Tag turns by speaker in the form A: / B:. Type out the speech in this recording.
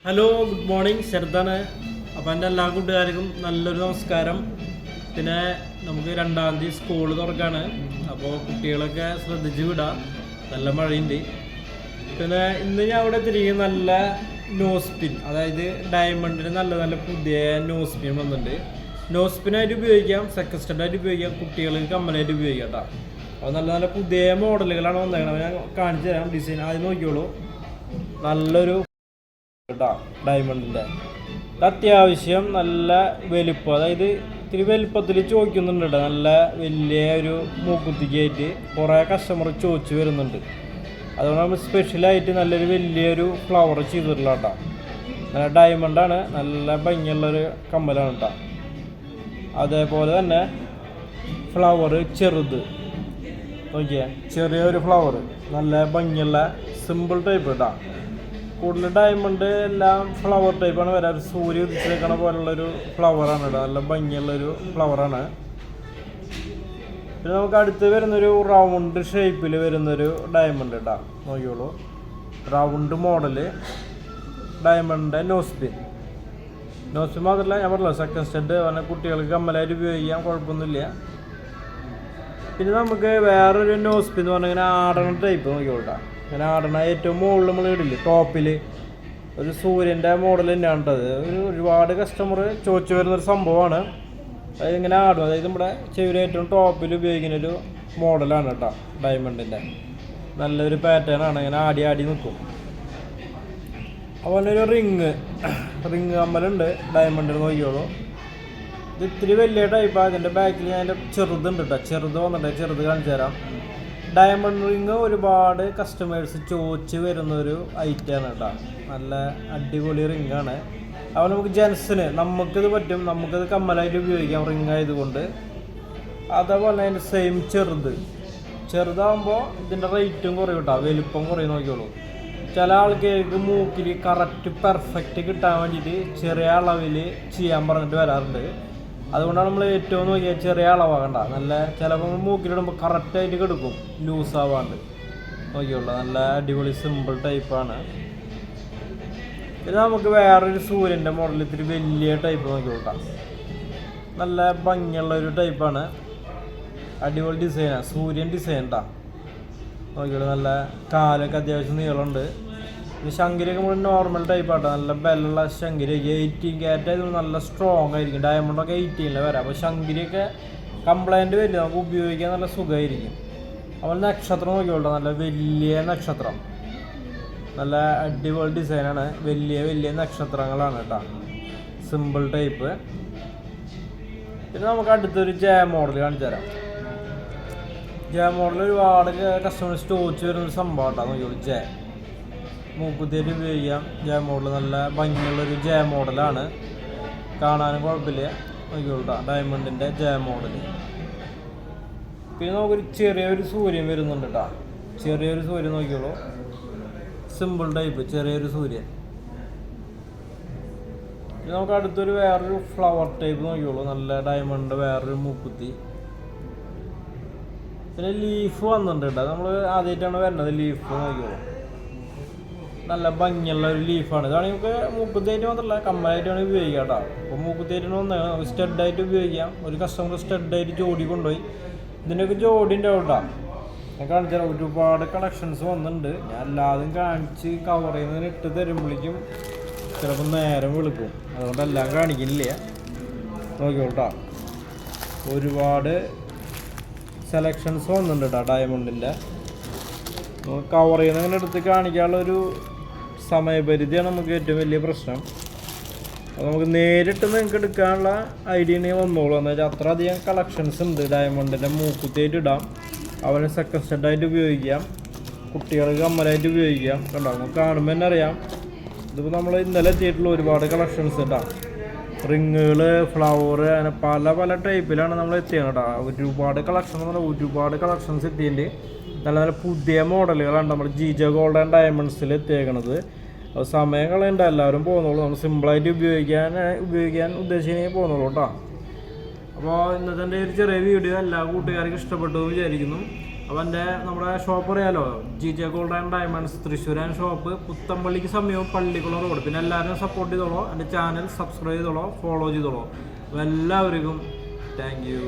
A: Hello, good morning. ശരത്താണ്. അപ്പോൾ എൻ്റെ എല്ലാ കൂട്ടുകാർക്കും നല്ലൊരു നമസ്കാരം. പിന്നെ നമുക്ക് 2-ാം തീയതി സ്കൂൾ തുറക്കാണ്. അപ്പോൾ കുട്ടികളൊക്കെ ശ്രദ്ധിച്ച് വിടാം, നല്ല മഴയുണ്ട്. പിന്നെ ഇന്ന് ഞാൻ അവിടെ തിരികെ നല്ല നോസ്പിൻ, അതായത് ഡയമണ്ടിന് നല്ല നല്ല പുതിയ നോസ്പിൻ വന്നിട്ടുണ്ട്. നോസ്പിനായിട്ട് ഉപയോഗിക്കാം, സെക്കൻഡ് സ്റ്റഡായിട്ട് ഉപയോഗിക്കാം, കുട്ടികൾക്ക് കമ്മലായിട്ട് ഉപയോഗിക്കാം കേട്ടോ. അപ്പോൾ നല്ല നല്ല പുതിയ മോഡലുകളാണ് വന്നേക്കുന്നത്. ഞാൻ കാണിച്ചു തരാം ഡിസൈൻ. ആദ്യം നോക്കിയോളൂ. നല്ലൊരു കേട്ടോ ഡയമണ്ടിൻ്റെ അത്യാവശ്യം നല്ല വലുപ്പം, അതായത് ഇത്തിരി വലുപ്പത്തിൽ ചോദിക്കുന്നുണ്ട് കേട്ടോ. നല്ല വലിയ ഒരു മൂക്കുത്തിക്കായിട്ട് കുറേ കസ്റ്റമർ ചോദിച്ച് വരുന്നുണ്ട്. അതുകൊണ്ട് നമ്മൾ സ്പെഷ്യലായിട്ട് നല്ലൊരു വലിയൊരു ഫ്ലവർ ചെയ്തിട്ടുള്ള കേട്ടോ. നല്ല ഡയമണ്ടാണ്, നല്ല ഭംഗിയുള്ളൊരു കമ്മലാണ് കേട്ടോ. അതേപോലെ തന്നെ ഫ്ലവർ ചെറുത് നോക്കിയാൽ ചെറിയൊരു ഫ്ലവർ, നല്ല ഭംഗിയുള്ള സിമ്പിൾ ടൈപ്പ് കേട്ടോ. കൂടുതൽ ഡയമണ്ട് എല്ലാം ഫ്ലവർ ടൈപ്പാണ് വരാറ്. സൂര്യ ഉദിച്ചേക്കണ പോലുള്ളൊരു ഫ്ലവറാണ് കേട്ടോ. നല്ല ഭംഗിയുള്ളൊരു ഫ്ലവറാണ്. പിന്നെ നമുക്ക് അടുത്ത് വരുന്നൊരു റൗണ്ട് ഷേപ്പിൽ വരുന്നൊരു ഡയമണ്ട് കേട്ടോ. നോക്കിയോളൂ, റൗണ്ട് മോഡല് ഡയമണ്ട് നോസ്പിൻ മാത്രമല്ല, ഞാൻ പറഞ്ഞല്ലോ സെക്കൻഡ് സ്റ്റഡ് പറഞ്ഞ കുട്ടികൾക്ക് കമ്മലായിട്ട് ഉപയോഗിക്കാം, കുഴപ്പമൊന്നുമില്ല. പിന്നെ നമുക്ക് വേറൊരു നോസ്പിൻ എന്ന് പറഞ്ഞാൽ ഇങ്ങനെ ആടണ ടൈപ്പ് നോക്കിയോട്ടാ. ഇങ്ങനെ ആടണ ഏറ്റവും മുകളിൽ നമ്മൾ ഇടില്ലേ ടോപ്പിൽ, ഒരു സൂര്യൻ്റെ മോഡൽ തന്നെയാണ് കേട്ടത്. ഒരുപാട് കസ്റ്റമർ ചോദിച്ചു വരുന്നൊരു സംഭവമാണ്. അതായത് ഇങ്ങനെ ആടും, അതായത് നമ്മുടെ ചെവിയുടെ ഏറ്റവും ടോപ്പിൽ ഉപയോഗിക്കുന്നൊരു മോഡലാണ് കേട്ടോ ഡയമണ്ടിൻ്റെ. നല്ലൊരു പാറ്റേൺ ആണ്, ഇങ്ങനെ ആടി ആടി നിൽക്കും. അതുപോലെ ഒരു റിങ് കമ്മലുണ്ട് ഡയമണ്ടിന് നോക്കിയോളൂ. ഇത് ഇത്തിരി വലിയ ടൈപ്പാണ്. അതിൻ്റെ ബാക്കിൽ ഞാൻ അതിൻ്റെ ചെറുതുണ്ട് കേട്ടോ. ചെറുത് വന്നിട്ട് ചെറുത് കാണിച്ചു തരാം. ഡയമണ്ട് റിങ് ഒരുപാട് കസ്റ്റമേഴ്സ് ചോദിച്ച് വരുന്നൊരു ഐറ്റമാണ് കേട്ടോ. നല്ല അടിപൊളി റിങ്ങാണ്. അപ്പോൾ നമുക്ക് ജെൻസിന് നമുക്കിത് പറ്റും, നമുക്കിത് കമ്മലായിട്ട് ഉപയോഗിക്കാം റിങ് ആയതുകൊണ്ട്. അതേപോലെ അതിൻ്റെ സെയിം ചെറുതാകുമ്പോൾ ഇതിൻ്റെ റേറ്റും കുറയും കേട്ടോ, വലുപ്പം കുറയും. നോക്കിയോളൂ, ചില ആൾക്കാർക്ക് മൂക്കിൽ കറക്റ്റ് പെർഫെക്റ്റ് കിട്ടാൻ വേണ്ടിയിട്ട് ചെറിയ അളവിൽ ചെയ്യാൻ പറഞ്ഞിട്ട് വരാറുണ്ട്. അതുകൊണ്ടാണ് നമ്മൾ ഏറ്റവും നോക്കിയാൽ ചെറിയ അളവാകണ്ട. നല്ല ചിലപ്പോൾ മൂക്കിലിടുമ്പോൾ കറക്റ്റായിട്ട് കിടക്കും, ലൂസാവാണ്ട്. നോക്കിയുള്ളൂ, നല്ല അടിപൊളി സിമ്പിൾ ടൈപ്പാണ്. ഇത് നമുക്ക് വേറൊരു സൂര്യൻ്റെ മോഡൽ ഇത്തിരി വലിയ ടൈപ്പ് നോക്കിയോട്ടാം. നല്ല ഭംഗിയുള്ളൊരു ടൈപ്പാണ്, അടിപൊളി ഡിസൈനാണ്, സൂര്യൻ ഡിസൈൻ കേട്ടോ. നോക്കിയോളൂ, നല്ല കാലൊക്കെ അത്യാവശ്യം നീളമുണ്ട്. ഇത് ശങ്കരിയൊക്കെ നമ്മൾ നോർമൽ ടൈപ്പാട്ടോ. നല്ല ബെല്ലുള്ള ശങ്കരിയൊക്കെ 18 ക്യാരറ്റ് ആയതുകൊണ്ട് നല്ല സ്ട്രോങ് ആയിരിക്കും. ഡയമണ്ടൊക്കെ 18 വരാം. അപ്പോൾ ശങ്കരിയൊക്കെ കംപ്ലൈൻറ്റ് വരില്ല, നമുക്ക് ഉപയോഗിക്കാൻ നല്ല സുഖമായിരിക്കും. അപ്പോൾ നക്ഷത്രം നോക്കിയോട്ടോ, നല്ല വലിയ നക്ഷത്രം, നല്ല അടിപൊളി ഡിസൈനാണ്. വലിയ നക്ഷത്രങ്ങളാണ് കേട്ടോ, സിമ്പിൾ ടൈപ്പ്. പിന്നെ നമുക്ക് അടുത്തൊരു ജെ മോഡൽ കാണിച്ചു തരാം. ജെ മോഡൽ ഒരുപാട് കസ്റ്റമേഴ്സ് ചോദിച്ച് വരുന്നൊരു സംഭവം കേട്ടോ. നോക്കിയോളൂ, ജെ മൂക്കുത്തിയായിട്ട് ഉപയോഗിക്കാം. ജെ മോഡൽ നല്ല ഭംഗിയുള്ളൊരു ജെ മോഡലാണ്, കാണാനും കുഴപ്പമില്ല. നോക്കിയോളൂ, ഡയമണ്ടിൻ്റെ ജെ മോഡൽ. പിന്നെ നമുക്കൊരു ചെറിയൊരു സൂര്യൻ വരുന്നുണ്ട് കേട്ടോ. ചെറിയൊരു സൂര്യൻ നോക്കിയോളൂ, സിമ്പിൾ ടൈപ്പ് ചെറിയൊരു സൂര്യൻ. പിന്നെ നമുക്ക് അടുത്തൊരു വേറൊരു ഫ്ലവർ ടൈപ്പ് നോക്കിയോളൂ, നല്ല ഡയമണ്ട് വേറൊരു മൂക്കുത്തി. പിന്നെ ലീഫ് വന്നിട്ടുണ്ട് കേട്ടോ. നമ്മൾ ആദ്യമായിട്ടാണ് വരുന്നത്. ലീഫ് നോക്കിയോളൂ, നല്ല ഭംഗിയുള്ള ഒരു ലീഫാണ്. ഇതാണ് നമുക്ക് മൂക്കുത്തിയായിട്ട് മാത്രമല്ല കമ്മലായിട്ട് വേണമെങ്കിൽ ഉപയോഗിക്കാം കേട്ടോ. അപ്പോൾ മൂക്കുത്തിയായിട്ട് വന്നാൽ നമുക്ക് സ്റ്റഡായിട്ട് ഉപയോഗിക്കാം. ഒരു കസ്റ്റമർ സ്റ്റഡായിട്ട് ജോഡി കൊണ്ടുപോയി. ഇതിൻ്റെയൊക്കെ ജോഡി ഉണ്ടാവും കേട്ടോ. ഞാൻ കാണിച്ചാൽ ഒരുപാട് കളക്ഷൻസ് വന്നിട്ടുണ്ട്. ഞാൻ എല്ലാതും കാണിച്ച് കവർ ചെയ്യുന്നതിന് ഇട്ട് തരുമ്പോഴേക്കും ചിലപ്പോൾ നേരം വെളുക്കും. അതുകൊണ്ട് എല്ലാം കാണിക്കുന്നില്ല. നോക്കിയോളൂ കേട്ടോ, ഒരുപാട് സെലക്ഷൻസ് വന്നിട്ടുണ്ട് കേട്ടോ ഡയമണ്ടിൻ്റെ. നമുക്ക് കവർ ചെയ്യുന്നതിന് എടുത്ത് കാണിക്കാനുള്ളൊരു സമയപരിധിയാണ് നമുക്ക് ഏറ്റവും വലിയ പ്രശ്നം. അപ്പോൾ നമുക്ക് നേരിട്ട് നിങ്ങൾക്ക് എടുക്കാനുള്ള ഐഡിയ വന്നോളൂ. എന്ന് വെച്ചാൽ അത്ര അധികം കളക്ഷൻസ് ഉണ്ട്. ഡയമണ്ടിൻ്റെ മൂക്കുത്തിയായിട്ട് ഇടാം, അവന് സെക്കൻഡ് സ്റ്റഡായിട്ട് ഉപയോഗിക്കാം, കുട്ടികൾക്ക് കമ്മലായിട്ട് ഉപയോഗിക്കാം. കണ്ടോ, നമുക്ക് കാണുമ്പോൾ തന്നെ അറിയാം. ഇതിപ്പോൾ നമ്മൾ ഇന്നലെ എത്തിയിട്ടുള്ള ഒരുപാട് കളക്ഷൻസ് കേട്ടോ. റിങ്ങുകൾ, ഫ്ലവർ, അങ്ങനെ പല ടൈപ്പിലാണ് നമ്മൾ എത്തിയത് കേട്ടോ. ഒരുപാട് കളക്ഷൻസ് എത്തിയിട്ടുണ്ട്. നല്ല പുതിയ മോഡലുകളാണ് നമ്മൾ ജിജോ ഗോൾഡ് ആൻഡ് ഡയമണ്ട്സിൽ എത്തിയേക്കണത്. അപ്പോൾ സമയം കളയണ്ട, എല്ലാവരും പോകുന്നുള്ളൂ. നമ്മൾ സിമ്പിളായിട്ട് ഉപയോഗിക്കാൻ ഉദ്ദേശിക്കുകയാണെങ്കിൽ പോകുന്നുള്ളൂ കേട്ടോ. അപ്പോൾ ഇന്നത്തെ ഒരു ചെറിയ വീഡിയോ എല്ലാ കൂട്ടുകാർക്കും ഇഷ്ടപ്പെട്ടു വിചാരിക്കുന്നു. അപ്പോൾ എൻ്റെ നമ്മുടെ ഷോപ്പ് അറിയാലോ, GJ ഗോൾഡ് ആൻഡ് ഡയമണ്ട്സ് തൃശ്ശൂരാൻ ഷോപ്പ്, പുത്തമ്പള്ളിക്ക് സമീപം പള്ളിക്കുളം റോഡ്. പിന്നെ എല്ലാവരും സപ്പോർട്ട് ചെയ്തോളൂ, എൻ്റെ ചാനൽ സബ്സ്ക്രൈബ് ചെയ്തോളൂ, ഫോളോ ചെയ്തോളൂ. അപ്പോൾ എല്ലാവർക്കും താങ്ക് യു.